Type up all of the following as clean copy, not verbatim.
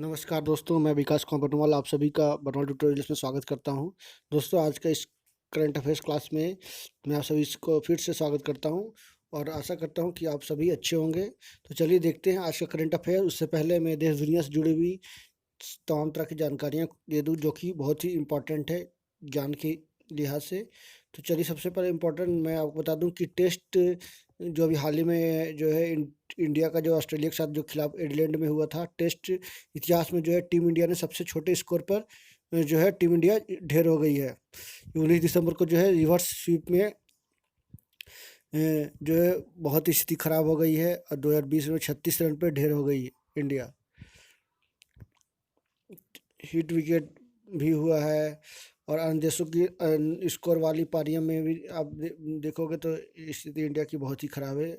नमस्कार दोस्तों, मैं विकास कुमार बटवाल आप सभी का बटवाल ट्यूटोरियल्स में स्वागत करता हूं। दोस्तों, आज का इस करंट अफेयर्स क्लास में मैं आप सभी को फिर से स्वागत करता हूं और आशा करता हूं कि आप सभी अच्छे होंगे। तो चलिए देखते हैं आज का करंट अफेयर। उससे पहले मैं देश दुनिया से जुड़ी हुई तमाम तरह की जानकारियाँ दे दूँ जो कि बहुत ही इम्पोर्टेंट है ज्ञान के लिहाज से। तो चलिए सबसे पहले इम्पोर्टेंट मैं आपको बता दूं कि टेस्ट जो अभी हाल ही में जो है इंडिया का जो ऑस्ट्रेलिया के साथ जो खिलाफ एडिलेड में हुआ था, टेस्ट इतिहास में जो है टीम इंडिया ने सबसे छोटे स्कोर पर जो है टीम इंडिया ढेर हो गई है। 19 दिसंबर को जो है रिवर्स स्वीप में जो है बहुत ही स्थिति खराब हो गई है और 2020 में 36 रन पे ढेर हो गई है इंडिया। हिट विकेट भी हुआ है और अन्य देशों की स्कोर वाली पारियों में भी आप देखोगे तो स्थिति इंडिया की बहुत ही खराब है।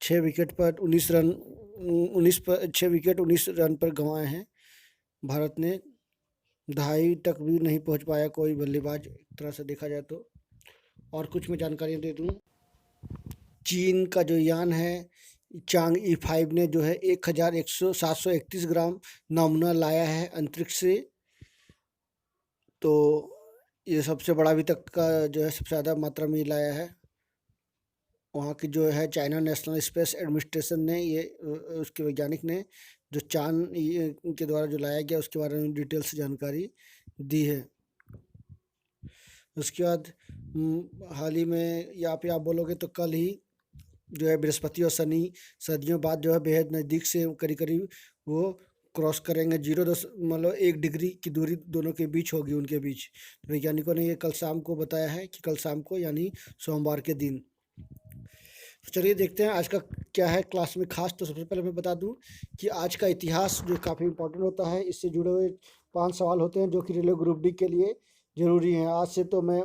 6 विकेट पर 19 रन पर गंवाए हैं भारत ने। दहाई तक भी नहीं पहुंच पाया कोई बल्लेबाज एक तरह से देखा जाए तो। और कुछ मैं जानकारियाँ दे दूं। चीन का जो यान है चांग E5 ने जो है 731 ग्राम नमूना लाया है अंतरिक्ष से। तो ये सबसे बड़ा अभी तक का जो है सबसे ज़्यादा मात्रा में लाया है। वहाँ की जो है चाइना नेशनल स्पेस एडमिनिस्ट्रेशन ने ये उसके वैज्ञानिक ने जो चांद के द्वारा जो लाया गया उसके बारे में डिटेल से जानकारी दी है। उसके बाद हाल ही में यहाँ पे आप बोलोगे तो कल ही जो है बृहस्पति और शनि सदियों बाद जो है बेहद नज़दीक से करीब करीब वो क्रॉस करेंगे। 1 डिग्री की दूरी दोनों के बीच होगी उनके बीच। वैज्ञानिकों ने ये कल शाम को बताया है कि कल शाम को यानी सोमवार के दिन। तो चलिए देखते हैं आज का क्या है क्लास में खास। तो सबसे पहले मैं बता दूं कि आज का इतिहास जो काफ़ी इंपॉर्टेंट होता है, इससे जुड़े हुए 5 सवाल होते हैं जो कि रेलवे ग्रुप डी के लिए ज़रूरी हैं। आज से तो मैं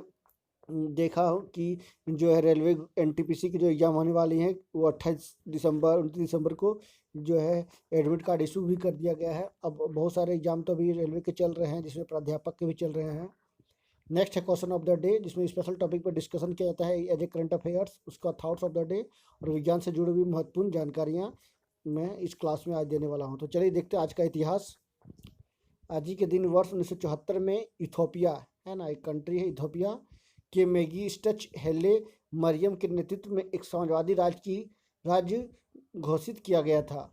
देखा हूँ कि जो है रेलवे NTPC की जो एग्ज़ाम होने वाली है वो 29 दिसंबर को जो है एडमिट कार्ड इशू भी कर दिया गया है। अब बहुत सारे एग्ज़ाम तो अभी रेलवे के चल रहे हैं जिसमें प्राध्यापक के भी चल रहे हैं। नेक्स्ट है क्वेश्चन ऑफ द डे, जिसमें स्पेशल टॉपिक पर डिस्कशन किया जाता है एज ए करंट अफेयर्स, उसका थॉट्स ऑफ द डे और विज्ञान से जुड़ी हुई महत्वपूर्ण जानकारियाँ मैं इस क्लास में आज देने वाला हूँ। तो चलिए देखते हैं आज का इतिहास। आज ही के दिन वर्ष 1974 में इथोपिया है ना, एक कंट्री है इथोपिया के मेगिस्टच हेले मरियम के नेतृत्व में एक समाजवादी राज्य घोषित किया गया था।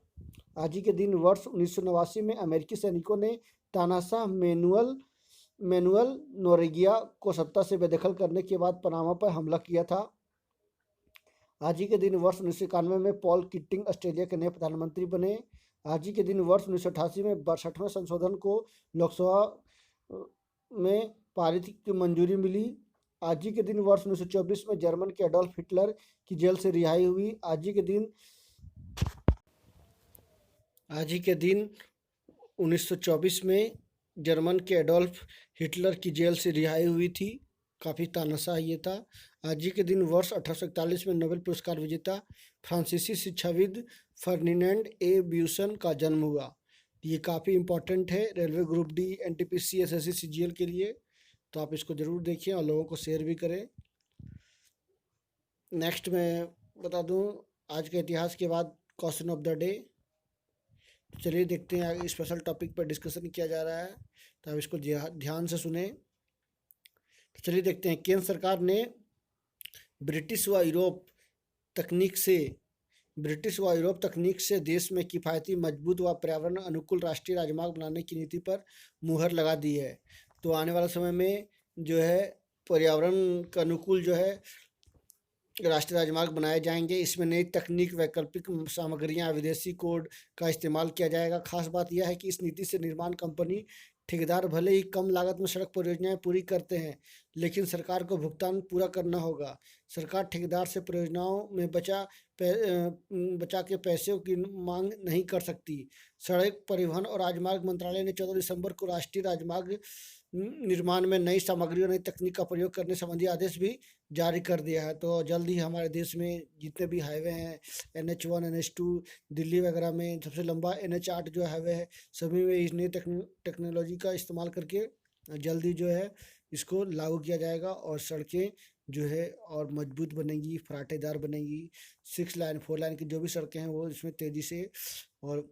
आज ही के दिन वर्ष 1989 में अमेरिकी सैनिकों ने तानाशाह मैनुअल नोरेगिया को सत्ता से बेदखल करने के बाद पनामा पर हमला किया था। आज ही के दिन वर्ष 1991 में पॉल किटिंग ऑस्ट्रेलिया के नए प्रधानमंत्री बने। आज ही के दिन वर्ष 1988 में 62वें संशोधन को लोकसभा में पारित की मंजूरी मिली। आज ही के दिन वर्ष 1924 में जर्मन के एडोल्फ हिटलर की जेल से रिहाई हुई। आज ही के दिन 1924 में जर्मन के एडोल्फ हिटलर की जेल से रिहाई हुई थी। काफ़ी तानाशाह ये था। आज ही के दिन वर्ष 1841 में नोबेल पुरस्कार विजेता फ्रांसीसी शिक्षाविद फर्डिनेंड ए ब्यूसन का जन्म हुआ। ये काफ़ी इम्पोर्टेंट है railway group D NTPC SSC CGL के लिए, तो आप इसको ज़रूर देखिए और लोगों को शेयर भी करें। नेक्स्ट मैं बता दूं आज के इतिहास के बाद क्वेश्चन ऑफ द डे। चलिए देखते हैं आगे स्पेशल टॉपिक पर डिस्कशन किया जा रहा है, तो आप इसको ध्यान से सुने। तो चलिए देखते हैं। केंद्र सरकार ने ब्रिटिश व यूरोप तकनीक से देश में किफ़ायती, मजबूत व पर्यावरण अनुकूल राष्ट्रीय राजमार्ग बनाने की नीति पर मुहर लगा दी है। तो आने वाले समय में जो है पर्यावरण के अनुकूल जो है राष्ट्रीय राजमार्ग बनाए जाएंगे। इसमें नई तकनीक, वैकल्पिक सामग्रियां, विदेशी कोड का इस्तेमाल किया जाएगा। खास बात यह है कि इस नीति से निर्माण कंपनी ठेकेदार भले ही कम लागत में सड़क परियोजनाएं पूरी करते हैं, लेकिन सरकार को भुगतान पूरा करना होगा। सरकार ठेकेदार से परियोजनाओं में बचा के पैसों की मांग नहीं कर सकती। सड़क परिवहन और राजमार्ग मंत्रालय ने 14 दिसंबर को राष्ट्रीय राजमार्ग निर्माण में नई सामग्री और नई तकनीक का प्रयोग करने संबंधी आदेश भी जारी कर दिया है। तो जल्द ही हमारे देश में जितने भी हाईवे हैं, NH1 NH2, दिल्ली वगैरह में सबसे लंबा NH8 जो हाईवे है, सभी में इस नई टेक्नोलॉजी का इस्तेमाल करके जल्दी जो है इसको लागू किया जाएगा और सड़कें जो है और मजबूत बनेंगी, फराटेदार बनेंगी। 6 लाइन 4 लाइन की जो भी सड़कें हैं वो इसमें तेज़ी से और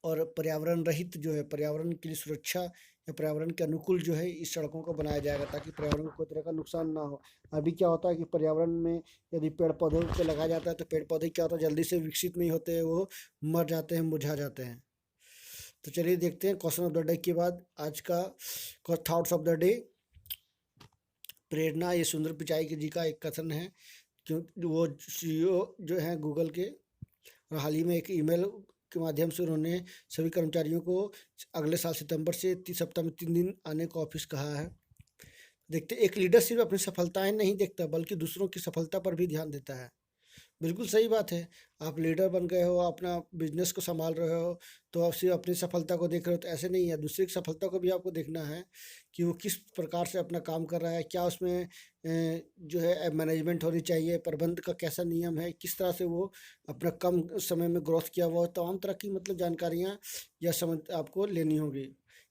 और पर्यावरण रहित जो है, पर्यावरण के लिए सुरक्षा या पर्यावरण के अनुकूल जो है इस सड़कों को बनाया जाएगा, ताकि पर्यावरण को कोई तरह का नुकसान ना हो। अभी क्या होता है कि पर्यावरण में यदि पेड़ पौधों को लगाया जाता है तो पेड़ पौधे क्या होता है, जल्दी से विकसित नहीं होते हैं, वो मर जाते हैं, मुरझा जाते हैं। तो चलिए देखते हैं क्वेश्चन ऑफ द डे के बाद आज का थॉट्स ऑफ द डे। प्रेरणा ये सुंदर पिचाई जी का एक कथन है, क्यों वो सीईओ जो हैं गूगल के, और हाल ही में एक ईमेल के माध्यम से उन्होंने सभी कर्मचारियों को अगले साल सितंबर से 30 सप्ताह में 3 दिन आने को ऑफिस कहा है। देखते, एक लीडर सिर्फ अपनी सफलताएं नहीं देखता बल्कि दूसरों की सफलता पर भी ध्यान देता है। बिल्कुल सही बात है। आप लीडर बन गए हो, अपना बिजनेस को संभाल रहे हो, तो आप सिर्फ अपनी सफलता को देख रहे हो तो ऐसे नहीं है, दूसरे की सफलता को भी आपको देखना है कि वो किस प्रकार से अपना काम कर रहा है, क्या उसमें जो है मैनेजमेंट होनी चाहिए, प्रबंध का कैसा नियम है, किस तरह से वो अपना कम समय में ग्रोथ किया हुआ, तमाम तरह की मतलब जानकारियाँ या समझ आपको लेनी होगी।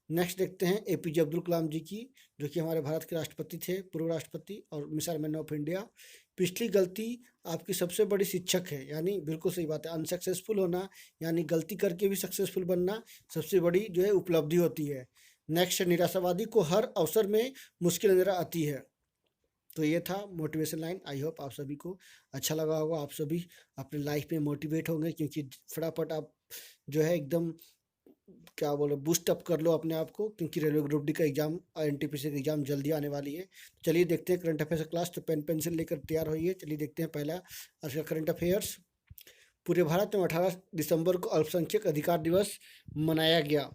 नेक्स्ट देखते हैं एपीजे अब्दुल कलाम जी की, जो कि हमारे भारत के राष्ट्रपति थे, पूर्व राष्ट्रपति और मिसाइल मैन ऑफ इंडिया। पिछली गलती आपकी सबसे बड़ी शिक्षक है, यानी बिल्कुल सही बात है। अनसक्सेसफुल होना यानी गलती करके भी सक्सेसफुल बनना सबसे बड़ी जो है उपलब्धि होती है। नेक्स्ट, निराशावादी को हर अवसर में मुश्किल नजर आती है। तो ये था मोटिवेशन लाइन। आई होप आप सभी को अच्छा लगा होगा, आप सभी अपने लाइफ में मोटिवेट होंगे, क्योंकि फटाफट आप जो है एकदम क्या बोलो बूस्ट अप कर लो अपने आप को, क्योंकि रेलवे ग्रुप डी का एग्जाम और एनटीपीसी का एग्जाम जल्दी आने वाली है। चलिए देखते हैं करंट अफेयर्स क्लास, तो पेन पेंसिल लेकर तैयार होइए। चलिए देखते हैं पहला आज का करंट अफेयर्स। पूरे भारत में 18 दिसंबर को अल्पसंख्यक अधिकार दिवस मनाया गया।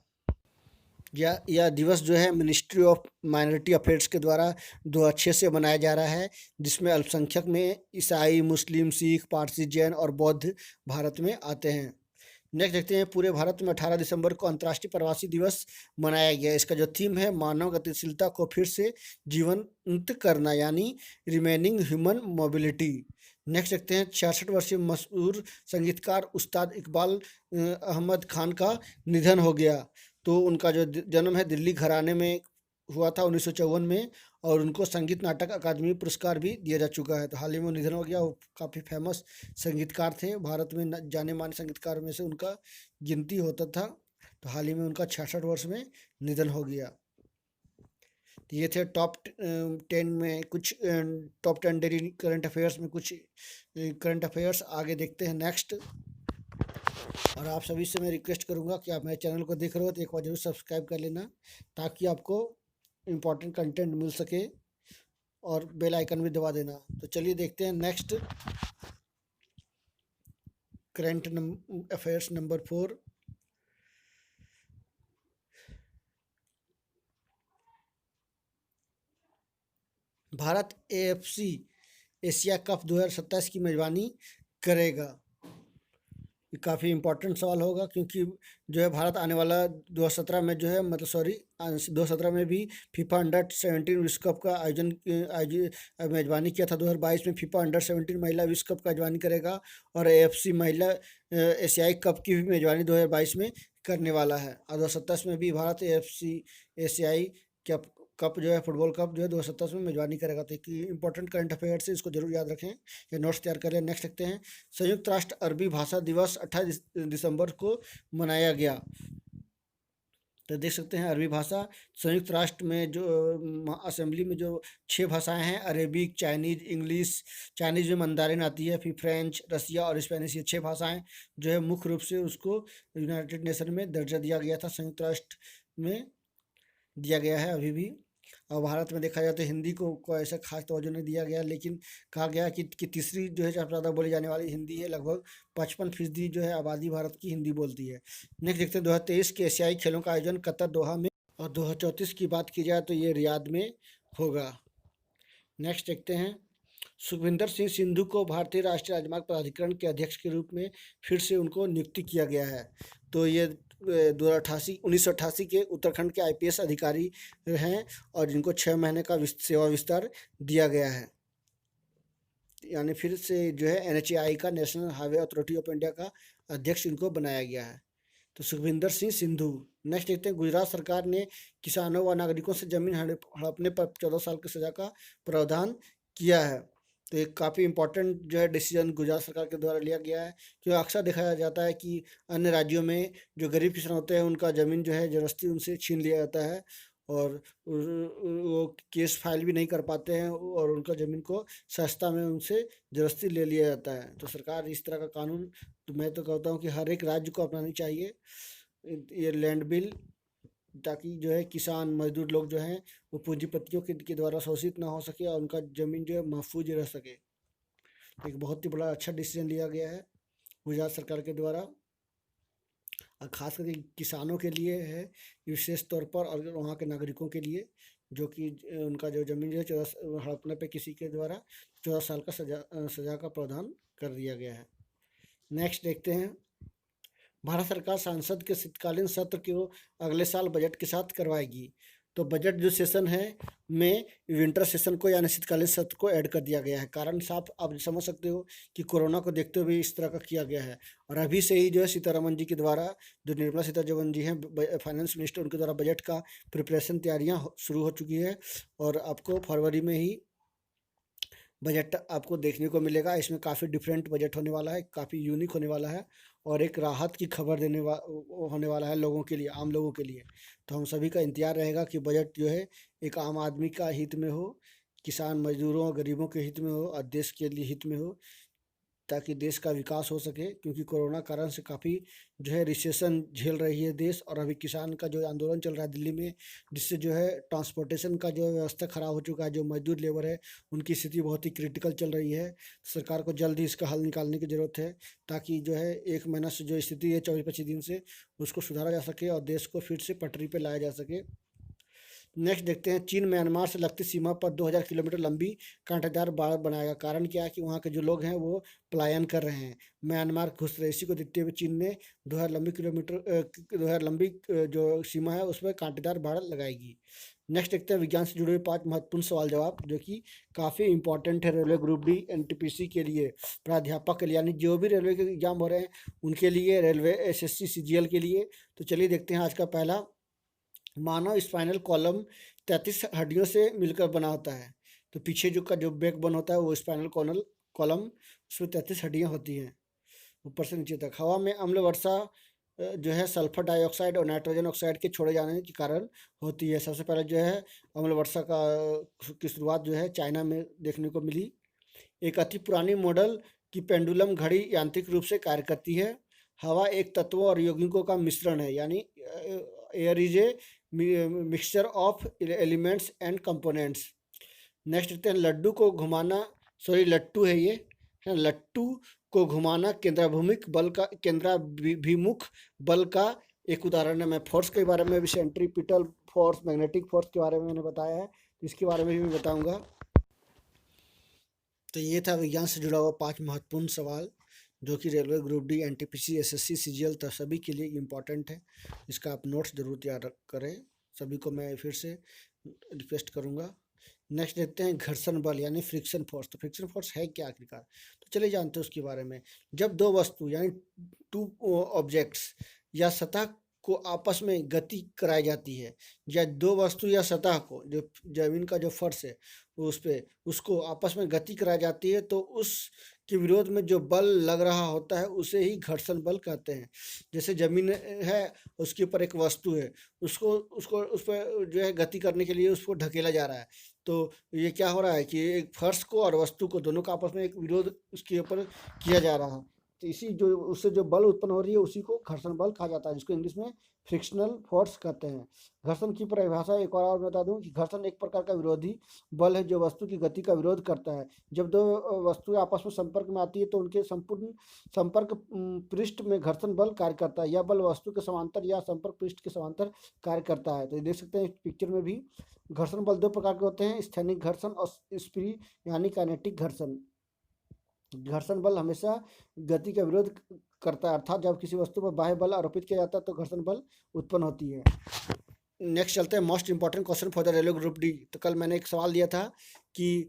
यह दिवस जो है मिनिस्ट्री ऑफ माइनॉरिटी अफेयर्स के द्वारा 2006 से मनाया जा रहा है, जिसमें अल्पसंख्यक में ईसाई, मुस्लिम, सिख, पारसी, जैन और बौद्ध भारत में आते हैं। नेक्स्ट देखते हैं, पूरे भारत में 18 दिसंबर को अंतर्राष्ट्रीय प्रवासी दिवस मनाया गया। इसका जो थीम है, मानव गतिशीलता को फिर से जीवंत करना, यानी रिमेनिंग ह्यूमन मोबिलिटी। नेक्स्ट देखते हैं, 66 वर्षीय मशहूर संगीतकार उस्ताद इकबाल अहमद खान का निधन हो गया। तो उनका जो जन्म है दिल्ली घराने में हुआ था 1954 में, और उनको संगीत नाटक अकादमी पुरस्कार भी दिया जा चुका है। तो हाल ही में वो निधन हो गया। वो काफ़ी फेमस संगीतकार थे, भारत में जाने माने संगीतकार में से उनका गिनती होता था। तो हाल ही में उनका 66 वर्ष में निधन हो गया। तो ये थे टॉप 10 में कुछ टॉप 10 डेली करंट अफेयर्स में कुछ करंट अफेयर्स। आगे देखते हैं नेक्स्ट। और आप सभी से मैं रिक्वेस्ट करूंगा कि आप मेरे चैनल को देख रहे हो तो एक बार जरूर सब्सक्राइब कर लेना, ताकि आपको इम्पोर्टेंट कंटेंट मिल सके, और बेल आइकन भी दबा देना। तो चलिए देखते हैं next current affairs number 4। Bharat AFC Asia cup 2027 की मेजबानी करेगा। ये काफ़ी इम्पोर्टेंट सवाल होगा, क्योंकि जो है भारत आने वाला 2017 में जो है मतलब 2017 में भी फीफा अंडर-17 विश्व कप का मेजबानी किया था। 2022 में फीफा अंडर-17 महिला विश्व कप का मेजबानी करेगा, और एएफसी महिला एशियाई कप की भी मेजबानी 2022 में करने वाला है। और 2027 में भी भारत एएफसी एशियाई कप जो है फुटबॉल कप जो है 2027 में मेजबानी करेगा। तो एक इंपॉर्टेंट करंट अफेयर से इसको जरूर याद रखें, ये नोट्स तैयार करें। नेक्स्ट देखते हैं, संयुक्त राष्ट्र अरबी भाषा दिवस 28 दिसंबर को मनाया गया। तो देख सकते हैं अरबी भाषा, संयुक्त राष्ट्र में जो असेंबली में जो 6 भाषाएं हैं, अरेबिक, चाइनीज, इंग्लिश, चाइनीज में मंदारिन आती है, फिर फ्रेंच, रसिया और स्पेनिश, ये 6 भाषाएं जो है मुख्य रूप से उसको यूनाइटेड नेशन में दर्जा दिया गया था, संयुक्त राष्ट्र में दिया गया है अभी भी। और भारत में देखा जाए तो हिंदी को ऐसा खास तवज्जो नहीं दिया गया, लेकिन कहा गया कि तीसरी जो है सबसे ज़्यादा बोली जाने वाली हिंदी है, लगभग 55% जो है आबादी भारत की हिंदी बोलती है। नेक्स्ट देखते हैं 2023 के एशियाई खेलों का आयोजन कतर, दोहा में, और 2034 की बात की जाए तो ये रियाद में होगा। नेक्स्ट देखते हैं, सुखविंदर सिंह सिंधु को भारतीय राष्ट्रीय राजमार्ग प्राधिकरण के अध्यक्ष के रूप में फिर से उनको नियुक्ति किया गया है। तो ये 1988 के उत्तराखंड के आईपीएस अधिकारी हैं, और जिनको 6 महीने का सेवा विस्तार दिया गया है, यानी फिर से जो है एनएचएआई का, national highway authority of India का अध्यक्ष इनको बनाया गया है। तो सुखविंदर सिंह सिंधु। नेक्स्ट देखते हैं, गुजरात सरकार ने किसानों व नागरिकों से जमीन हड़पने पर 14 साल की सजा का प्रावधान किया है। तो एक काफ़ी इम्पोर्टेंट जो है डिसीजन गुजरात सरकार के द्वारा लिया गया है, क्योंकि अक्सर देखा जाता है कि अन्य राज्यों में जो गरीब किसान होते हैं उनका ज़मीन जो है ज़बरदस्ती उनसे छीन लिया जाता है और वो केस फाइल भी नहीं कर पाते हैं और उनका ज़मीन को सस्ता में उनसे ज़बरदस्ती ले लिया जाता है। तो सरकार इस तरह का कानून, तो मैं तो कहता हूँ कि हर एक राज्य को अपनानी चाहिए ये लैंड बिल, ताकि जो है किसान मजदूर लोग जो हैं वो पूंजीपतियों के द्वारा शोषित ना हो सके और उनका ज़मीन जो है महफूज रह सके। तो एक बहुत ही बड़ा अच्छा डिसीजन लिया गया है गुजरात सरकार के द्वारा, और खास करके किसानों के लिए है विशेष तौर पर, और वहाँ के नागरिकों के लिए जो कि उनका जो ज़मीन जो है 14 हड़पने पे किसी के द्वारा 14 साल का सजा का प्रावधान कर दिया गया है। नेक्स्ट देखते हैं, भारत सरकार संसद के शीतकालीन सत्र को अगले साल बजट के साथ करवाएगी। तो बजट जो सेशन है में विंटर सेशन को यानी शीतकालीन सत्र को ऐड कर दिया गया है। कारण साफ आप समझ सकते हो कि कोरोना को देखते हुए इस तरह का किया गया है, और अभी से ही जो है सीतारमन जी के द्वारा, जो निर्मला सीतारमन जी हैं फाइनेंस मिनिस्टर, उनके द्वारा बजट का प्रिपरेशन तैयारियां शुरू हो चुकी है और आपको फरवरी में ही बजट आपको देखने को मिलेगा। इसमें काफ़ी डिफरेंट बजट होने वाला है, काफ़ी यूनिक होने वाला है और एक राहत की खबर होने वाला है लोगों के लिए, आम लोगों के लिए। तो हम सभी का इंतजार रहेगा कि बजट जो है एक आम आदमी का हित में हो, किसान मजदूरों और गरीबों के हित में हो और देश के लिए हित में हो, ताकि देश का विकास हो सके। क्योंकि कोरोना कारण से काफ़ी जो है रिसेशन झेल रही है देश, और अभी किसान का जो आंदोलन चल रहा है दिल्ली में, जिससे जो है ट्रांसपोर्टेशन का जो व्यवस्था ख़राब हो चुका है, जो मजदूर लेबर है उनकी स्थिति बहुत ही क्रिटिकल चल रही है। सरकार को जल्द ही इसका हल निकालने की ज़रूरत है, ताकि जो है 1 महीना से जो स्थिति है 24-25 दिन से, उसको सुधारा जा सके और देश को फिर से पटरी पर लाया जा सके। नेक्स्ट देखते हैं, चीन म्यांमार से लगती सीमा पर 2000 किलोमीटर लंबी कांटेदार बाड़ बनाएगा। कारण क्या है कि वहाँ के जो लोग हैं वो पलायन कर रहे हैं म्यांमार घुस रहे। इसी को देखते हुए चीन ने 2000 लंबी जो सीमा है उसमें कांटेदार बाड़ लगाएगी। नेक्स्ट देखते हैं, विज्ञान से जुड़े हुए 5 महत्वपूर्ण सवाल जवाब, जो कि काफ़ी इंपॉर्टेंट है रेलवे ग्रुप डी एनटीपीसी के लिए, प्राध्यापक के लिए, यानी जो भी रेलवे के एग्जाम हो रहे हैं उनके लिए, रेलवे एसएससी सीजीएल के लिए। तो चलिए देखते हैं आज का पहला, मानव स्पाइनल कॉलम 33 हड्डियों से मिलकर बना होता है। तो पीछे जो का जो बैकबोन होता है वो स्पाइनल कॉलम, उसमें 33 हड्डियाँ होती हैं ऊपर से नीचे तक। हवा में अम्ल वर्षा जो है सल्फर डाइऑक्साइड और नाइट्रोजन ऑक्साइड के छोड़े जाने के कारण होती है। सबसे पहले जो है अम्ल वर्षा की शुरुआत जो है चाइना में देखने को मिली। एक अति पुरानी मॉडल की पेंडुलम घड़ी यांत्रिक रूप से कार्य करती है। हवा एक तत्वों और यौगिकों का मिश्रण है, यानी air is a mixture of elements and components. Next देखते हैं, लड्डू को घुमाना, सॉरी लट्टू है ये, है लट्टू को घुमाना केंद्राभिमुख बल का एक उदाहरण है। मैं फोर्स के बारे में भी, सेंट्रीपिटल फोर्स, मैग्नेटिक फोर्स के बारे में मैंने बताया है, तो इसके बारे में भी बताऊंगा। तो ये था विज्ञान से जुड़ा हुआ 5 महत्वपूर्ण सवाल, जो कि railway group D NTPC SSC CGL तक सभी के लिए इम्पॉर्टेंट है। इसका आप नोट्स जरूर तैयार करें, सभी को मैं फिर से रिक्वेस्ट करूंगा। नेक्स्ट देखते हैं, घर्षण बल यानी फ्रिक्शन फोर्स। तो फ्रिक्शन फोर्स है क्या आखिरकार, तो चलिए जानते हैं उसके बारे में। जब दो वस्तु यानी 2 ऑब्जेक्ट्स या सतह को आपस में गति कराई जाती है, या 2 वस्तु या सतह को, जो जमीन का जो फर्श है उस पे उसको आपस में गति कराई जाती है, तो उस के विरोध में जो बल लग रहा होता है उसे ही घर्षण बल कहते हैं। जैसे जमीन है, उसके ऊपर एक वस्तु है, उसको उसको उस पर जो है गति करने के लिए उसको ढकेला जा रहा है। तो ये क्या हो रहा है कि एक फर्श को और वस्तु को दोनों का आपस में एक विरोध उसके ऊपर किया जा रहा है। तो इसी जो उससे जो बल उत्पन्न हो रही है उसी को घर्षण बल कहा जाता है, जिसको इंग्लिश में फ्रिक्शनल फोर्स कहते हैं। घर्षण की परिभाषा एक और बता दूं कि घर्षण एक प्रकार का विरोधी बल है जो वस्तु की गति का विरोध करता है। जब 2 वस्तुएं आपस में संपर्क में आती है तो उनके संपूर्ण संपर्क पृष्ठ में घर्षण बल कार्य करता है। यह बल वस्तु के समांतर या संपर्क पृष्ठ के समांतर कार्य करता है। तो देख सकते हैं पिक्चर में भी, घर्षण बल 2 प्रकार के होते हैं, स्थैतिक घर्षण और स्प्री यानी काइनेटिक घर्षण। घर्षण बल हमेशा गति का विरोध करता है, अर्थात जब किसी वस्तु पर बाह्य बल आरोपित किया जाता है तो घर्षण बल उत्पन्न होती है। नेक्स्ट चलते हैं, most important question for the railway group D. तो कल मैंने एक सवाल दिया था कि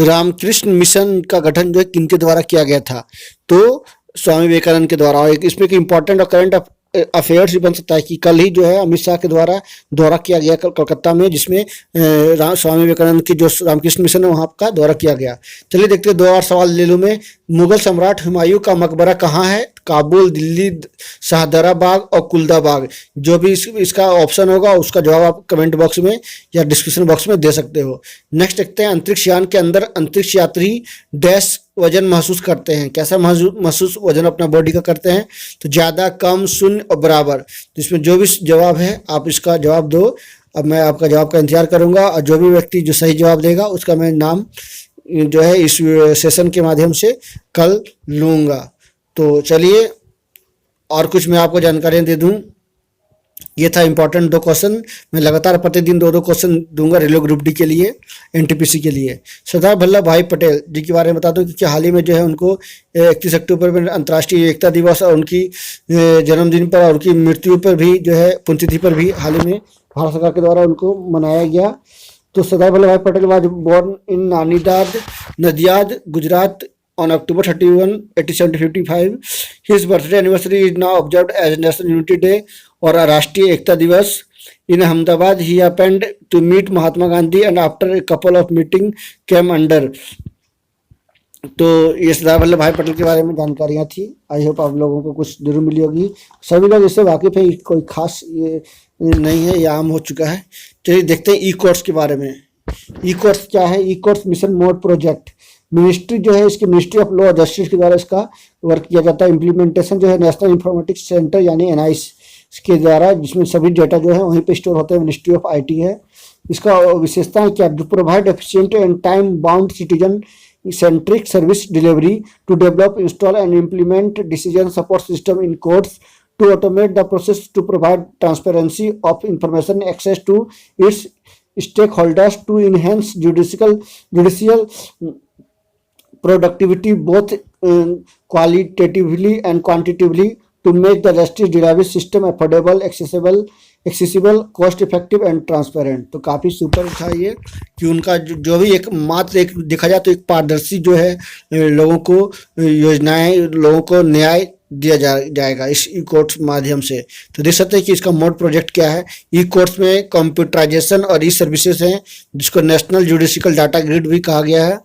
रामकृष्ण मिशन का गठन जो है किनके द्वारा किया गया था, तो स्वामी विवेकानंद के द्वारा। और इसमें एक इंपॉर्टेंट और करंट अफेयर्स भी बन सकता है कि कल ही जो है अमित शाह के द्वारा दौरा किया गया कोलकाता में, जिसमें स्वामी विवेकानंद की जो रामकृष्ण मिशन है वहाँ का दौरा किया गया। चलिए देखते हैं 2 और सवाल ले लूँ मैं। मुगल सम्राट हुमायूं का मकबरा कहाँ है? काबुल, दिल्ली, शाहदरा बाग और कुल्दा बाग। जो भी इसका ऑप्शन होगा उसका जवाब आप कमेंट बॉक्स में या डिस्क्रिप्शन बॉक्स में दे सकते हो। नेक्स्ट देखते हैं, अंतरिक्ष यान के अंदर अंतरिक्ष यात्री डैश वजन महसूस करते हैं। कैसा महसूस वजन अपना बॉडी का करते हैं? तो ज़्यादा, कम, शून्य और बराबर। तो इसमें जो भी जवाब है आप इसका जवाब दो। अब मैं आपका जवाब का इंतजार करूंगा और जो भी व्यक्ति जो सही जवाब देगा उसका मैं नाम जो है इस सेशन के माध्यम से कल लूँगा। तो चलिए और कुछ मैं आपको जानकारियाँ दे दूँ। ये था इंपॉर्टेंट 2 क्वेश्चन। मैं लगातार प्रतिदिन 2-2 क्वेश्चन दूंगा रेलवे ग्रुप डी के लिए, एनटीपीसी के लिए। सरदार वल्लभ भाई पटेल जी के बारे में बता दूं कि हाल ही में जो है उनको 31 अक्टूबर में अंतर्राष्ट्रीय एकता दिवस और उनकी जन्मदिन पर और उनकी मृत्यु पर भी जो है पुण्यतिथि पर भी हाल ही में भारत सरकार के द्वारा उनको मनाया गया। तो Sardar Vallabhbhai Patel was born in नानीदाद, Nadiad, Gujarat on October 31, 1855. His birthday anniversary is now observed as National Unity Day और राष्ट्रीय एकता दिवस। In Ahmedabad, he happened to meet Mahatma Gandhi and after a couple of meeting came under। तो ये सरदार Vallabhbhai Patel के बारे में जानकारियाँ थी। आई होप आप लोगों को कुछ जरूर मिली होगी। सभी लोग इससे वाकिफ है, कोई खास ये नहीं है, ये आम हो चुका है। चलिए देखते हैं ई कोर्ट्स के बारे में। ई कोर्ट्स क्या है? E courts mission mode project. Ministry जो है इसकी मिनिस्ट्री ऑफ लॉ और जस्टिस के द्वारा इसका वर्क किया जाता है। इम्प्लीमेंटेशन जो है नेशनल इंफॉर्मेटिक्स सेंटर यानी NIS के द्वारा, जिसमें सभी डेटा जो है वहीं पे स्टोर होते हैं। मिनिस्ट्री ऑफ IT है। इसका विशेषता है क्या? Provide efficient and time bound citizen centric service delivery to develop, install and implement decision support system in courts to automate the process to provide transparency of information access to its stakeholders to enhance judicial productivity both qualitatively and quantitatively to make the justice delivery system affordable, accessible, cost effective and transparent। तो काफ़ी super था ये कि उनका जो भी एक मात्र एक देखा जाए तो एक पारदर्शी जो है लोगों को योजनाएं, लोगों को न्याय दिया जाएगा इस ई कोर्ट्स माध्यम से। तो देख सकते हैं कि इसका मोड प्रोजेक्ट क्या है। ई कोर्ट्स में कंप्यूटराइजेशन और ई सर्विसेज हैं, जिसको नेशनल जुडिशियल डाटा ग्रिड भी कहा गया है।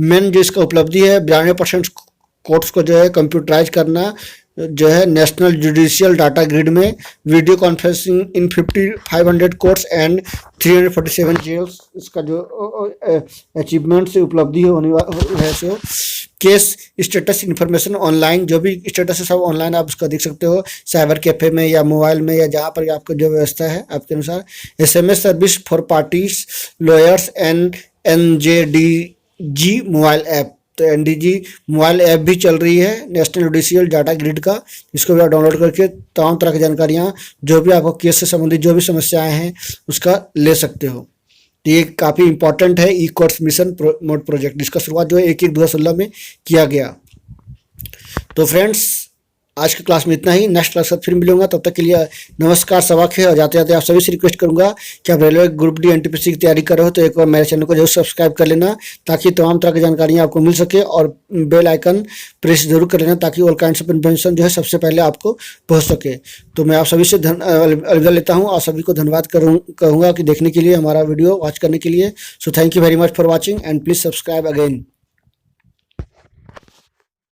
मेन जो इसका उपलब्धि है 92% कोर्ट्स को जो है कंप्यूटराइज करना जो है नेशनल जुडिशियल डाटा ग्रिड में। Video conferencing in 500 courts and 347 jails इसका जो अचीवमेंट से उपलब्धि होने है। So case status information online, जो भी स्टेटस है सब ऑनलाइन आप उसका देख सकते हो, साइबर कैफे में या मोबाइल में या जहाँ पर आपका जो व्यवस्था है आपके अनुसार। SMS service for parties, lawyers and NJDG mobile app. तो NDG मोबाइल ऐप भी चल रही है नेशनल जुडिशियल डाटा ग्रिड का, जिसको भी आप डाउनलोड करके तमाम तरह की जानकारियाँ जो भी आपको केस से संबंधित जो भी समस्याएं हैं उसका ले सकते हो। तो ये काफ़ी इंपॉर्टेंट है e courts mission mode project, जिसका शुरुआत जो है 1/1/2016 में किया गया। तो फ्रेंड्स आज की क्लास में इतना ही। नेक्स्ट क्लास के साथ फिर मिलूंगा, तब तक के लिए नमस्कार, सवाख है। और जाते जाते आप सभी से रिक्वेस्ट करूंगा कि आप रेलवे ग्रुप डी NTPC की तैयारी कर रहे हो तो एक बार मेरे चैनल को जरूर सब्सक्राइब कर लेना, ताकि तमाम तरह की जानकारियाँ आपको मिल सके। और बेल आइकन प्रेस जरूर कर लेना ताकि ऑल काइंड्स ऑफ इन्फॉर्मेशन जो है सबसे पहले आपको पहुँच सके। तो मैं आप सभी से अलविदा लेता हूँ और सभी को धन्यवाद कहूँगा कि देखने के लिए, हमारा वीडियो वॉच करने के लिए। So thank you very much for watching and please subscribe again.